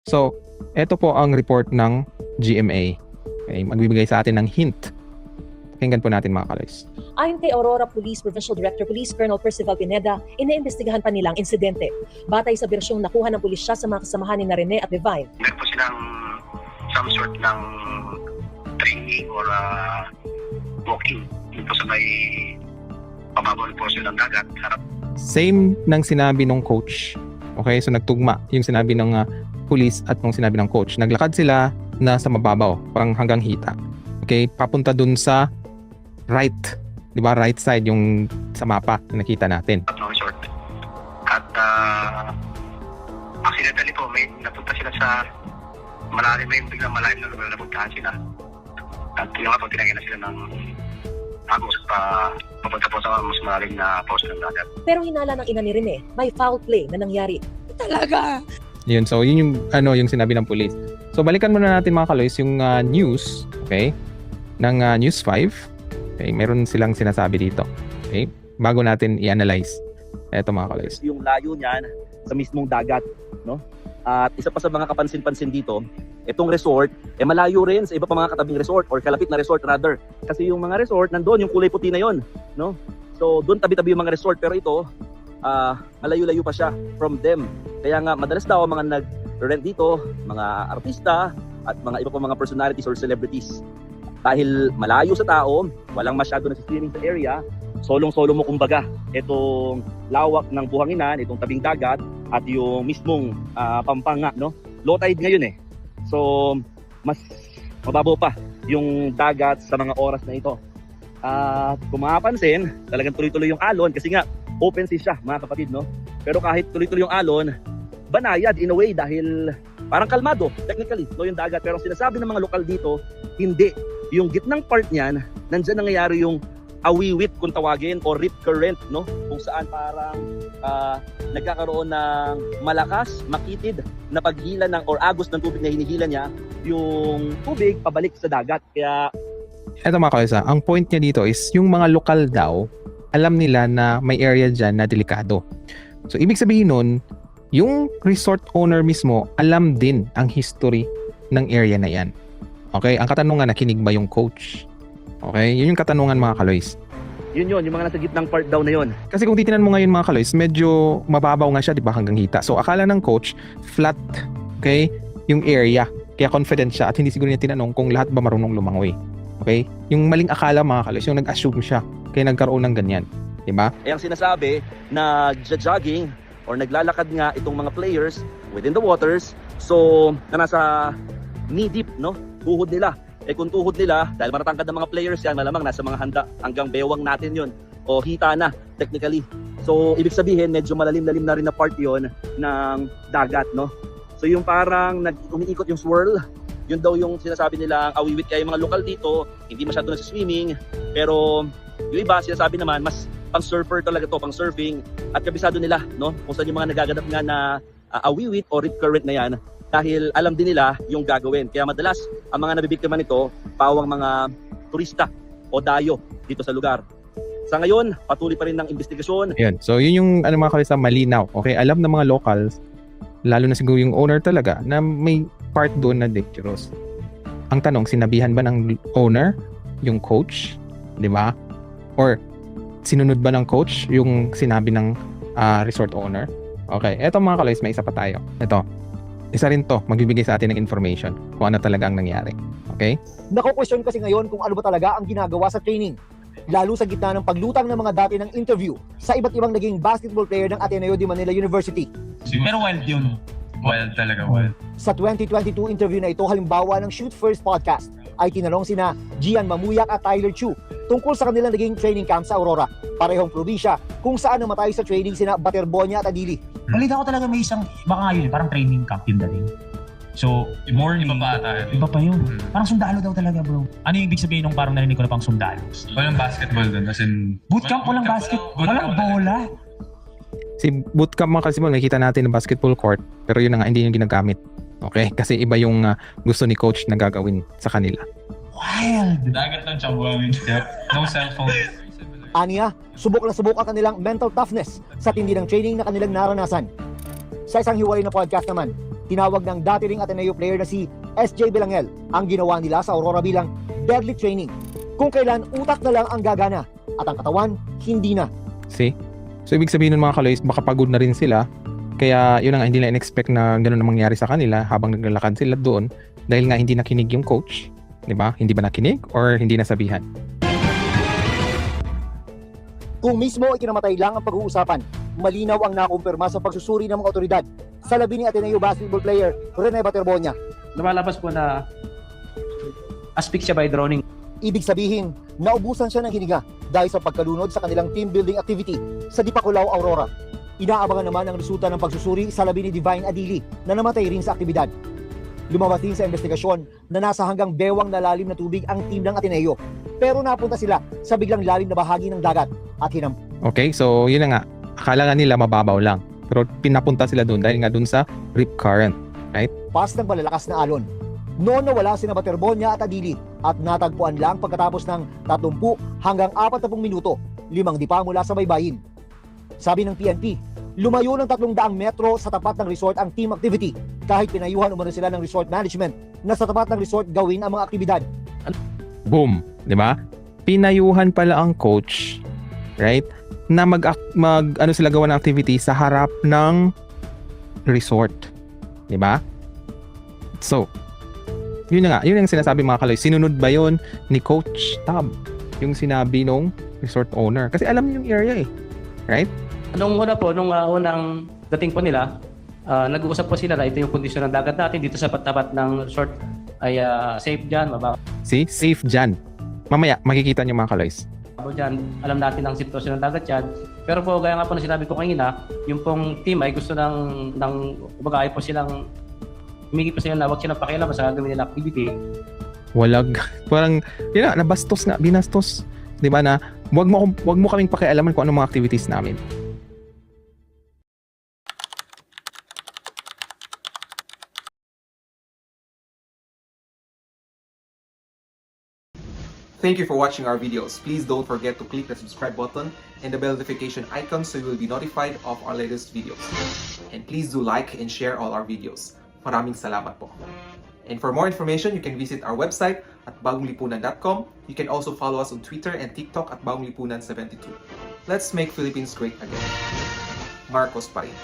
So, ito po ang report ng GMA. Okay, magbibigay sa atin ng hint. Pakinggan po natin mga kaloys. Ayon kay Aurora Police Provincial Director Police Colonel Percival Pineda, iniimbestigahan pa nilang insidente. Batay sa bersyong nakuha ng pulisya sa mga kasamahan ni Rene at Divine. Meron po silang some sort ng training or walking. Yun po sa may pababol po silang dagat. Harap. Same ng sinabi ng coach. Okay, so nagtugma yung sinabi ng police at ng sinabi ng coach. Naglakad sila na sa mababaw, parang hanggang hita. Okay, papunta dun sa right. Di ba? Right side yung sa mapa na nakita natin. At no resort. At accidentally po, may napunta sila sa malalim, may biglang malalim na lugar na napuntahan sila. At yun nga po, tinagyan na sila ng agos papunta po sa mas malalim na post ng dagat. Pero hinala ng ina ni Rene, may foul play na nangyari. Talaga. Yun, so yun yung yung sinabi ng police. So balikan muna natin mga kaloys yung news, okay? Ng News 5. Okay, meron silang sinasabi dito. Okay? Bago natin i-analyze. Ito mga kaloys. Yung layo niyan sa mismong dagat, no? At isa pa sa mga kapansin-pansin dito, itong resort, malayo rin sa iba pa mga katabing resort or kalapit na resort rather. Kasi yung mga resort, nandoon yung kulay puti na yon, no? So doon tabi-tabi yung mga resort, pero ito, malayo-layo pa siya from them. Kaya nga madalas daw mga nag-rent dito, mga artista at mga iba pa mga personalities or celebrities. Dahil malayo sa tao, walang masyado na streaming sa area, solong-solo mo kumbaga itong lawak ng buhanginan, itong tabing dagat at yung mismong Pampanga, no? Low tide ngayon eh. So mas mababaw pa yung dagat sa mga oras na ito. At kung mapapansin, talagang tuloy-tuloy yung alon kasi nga open sea siya, mga kapatid, no? Pero kahit tuloy-tuloy yung alon, banayad in a way dahil parang kalmado technically, no, yung dagat. Pero sinasabi ng mga lokal dito, hindi. Yung gitnang part niyan, nandiyan nangyayari yung awiwit kung tawagin o rip current, no? Kung saan parang nagkakaroon ng malakas, makitid na paghila ng or agos ng tubig na hinihila niya yung tubig pabalik sa dagat. Kaya Ito mga kaloys, ang point niya dito is yung mga lokal daw, alam nila na may area dyan na delikado. So ibig sabihin nun, yung resort owner mismo, alam din ang history ng area na yan. Okay, ang katanungan, nakinig ba yung coach? Okay, yun yung katanungan mga kaloys. yun, yung mga nasa gitnang part daw na yun. Kasi kung titinan mo ngayon mga kaloys, medyo mababaw nga siya, di ba, hanggang hita. So akala ng coach, flat, okay, yung area. Kaya confident siya at hindi siguro niya tinanong kung lahat ba marunong lumangoy. Okay? Yung maling akala mga kaloys, yung nag-assume siya, kaya nagkaroon ng ganyan. Di ba? Ang sinasabi, nag-jogging or naglalakad nga itong mga players within the waters. So, na nasa knee deep, no? Tuhod nila. Kung tuhod nila, dahil matatangkad ng mga players yan, malamang nasa mga handa hanggang bewang natin yun. O hita na, technically. So, ibig sabihin, medyo malalim-lalim na rin na part yun ng dagat, no? So, yung parang umiikot yung swirl, yun daw yung sinasabi nilang awiwit. Kaya yung mga lokal dito, hindi masyado na sa swimming. Pero, yung iba, sinasabi naman, mas pang-surfer talaga to, pang-surfing. At kabisado nila, no? Kung saan yung mga nagaganap nga na awiwit o rip current na yan, dahil alam din nila yung gagawin. Kaya madalas, ang mga nabibiktima nito, pawang mga turista o dayo dito sa lugar. Sa ngayon, patuloy pa rin ng investigasyon. Ayan. So yun yung mga kaloys, malinaw. Okay, alam ng mga locals, lalo na siguro yung owner talaga, na may part doon na dangerous. Ang tanong, sinabihan ba ng owner yung coach? Di ba? Or sinunod ba ng coach yung sinabi ng resort owner? Okay, eto mga kaloys, may isa pa tayo. Ito, isa rin to, magbibigay sa atin ng information kung ano talaga ang nangyari. Okay? Nako-question kasi ngayon kung ano ba talaga ang ginagawa sa training. Lalo sa gitna ng paglutang ng mga dati ng interview sa iba't ibang naging basketball player ng Ateneo de Manila University. Pero wild yun. Wild talaga, wild. Sa 2022 interview na ito, halimbawa ng Shoot First podcast, ay tinanong sina Gian Mamuyak at Tyler Chu tungkol sa kanilang naging training camp sa Aurora, parehong probinsya kung saan namatay sa training sina Baterbonia at Adili. Balita ko talaga may isang, baka nga yun, parang training camp yun dating. So, Morning. Iba pa ata. iba pa yun. Parang sundalo daw talaga, bro. Ano yung ibig sabihin nung parang narinig ko na pang sundalo? Walang basketball dun. As in, Bootcamp, walang basket, walang bola. Si bootcamp mga kasi mo, nakikita natin ng basketball court, pero yun na nga, hindi yung ginagamit. Okay? Kasi iba yung gusto ni coach na gagawin sa kanila. Wild! dagat lang siya buwangin. Yep. No cellphone. Aniya, subok na subok ang kanilang mental toughness sa tindi ng training na kanilang naranasan. Sa isang hiwalay na podcast naman, Tinawag ng dati ring Ateneo player na si SJ Belangel ang ginawa nila sa Aurora bilang deadly training. Kung kailan utak na lang ang gagana at ang katawan hindi na. See? So ibig sabihin ng mga kaloys, baka pagod na rin sila. Kaya yun nga, hindi na in-expect na gano'n na mangyari sa kanila habang naglalakad sila doon dahil nga hindi nakinig yung coach. Diba? Hindi ba nakinig or hindi nasabihan? Kung mismo ikinamatay lang ang pag-uusapan, malinaw ang nakumpirma sa pagsusuri ng mga otoridad sa labi ni Ateneo basketball player Rene Baterbonia. Lumalabas po na asphyxia by drowning. Ibig sabihin, naubusan siya ng hininga dahil sa pagkalunod sa kanilang team building activity sa Dipakulaw, Aurora. Inaabangan naman ang resulta ng pagsusuri sa labi ni Divine Adili na namatay rin sa aktibidad. Lumabas din sa investigasyon na nasa hanggang bewang na lalim na tubig ang team ng Ateneo. Pero napunta sila sa biglang lalim na bahagi ng dagat at Okay, so yun na nga. Akala nga nila mababaw lang. Pero pinapunta sila doon dahil nga doon sa rip current. pas ng malalakas na alon. Noon nawala sina Baterbonia at Adili at natagpuan lang pagkatapos ng 30 hanggang 40 minuto, 5 dipa mula sa baybayin. Sabi ng PNP, lumayo ng 300 metro sa tapat ng resort ang team activity kahit pinayuhan umano sila ng resort management na sa tapat ng resort gawin ang mga aktibidad. Boom, 'di ba? Pinayuhan pala ang coach, right? Na ano sila gawa ng activity sa harap ng resort, 'di ba? So, yun na nga, yun ang sinasabi mga kaloy. Sinunod ba yun ni Coach Tab yung sinabi nung resort owner? Kasi alam niyo yung area eh, right? Nung una po, nung unang dating po nila, nag-uusap po sila na ito yung kondisyon ng dagat natin dito sa tapat ng resort ay safe dyan, mababa See? Safe dyan. Mamaya, makikita niyo mga kaloys. dyan. Alam natin ang sitwasyon ng dagat dyan. Pero po, gaya nga po na sinabi ko kanina, yung pong team ay gusto ng kumbaga ay po silang humingi pa sila na huwag silang pakialam sa gagawin nila activity. Walag. Parang, yun na, nabastos nga, binastos. Di ba na, wag mo kaming pakialaman kung ano mga activities namin. Thank you for watching our videos. Please don't forget to click the subscribe button and the bell notification icon so you will be notified of our latest videos. And please do like and share all our videos. Maraming salamat po. And for more information, you can visit our website at bagonglipunan.com. You can also follow us on Twitter and TikTok at bagonglipunan72. Let's make Philippines great again. Marcos pa rin.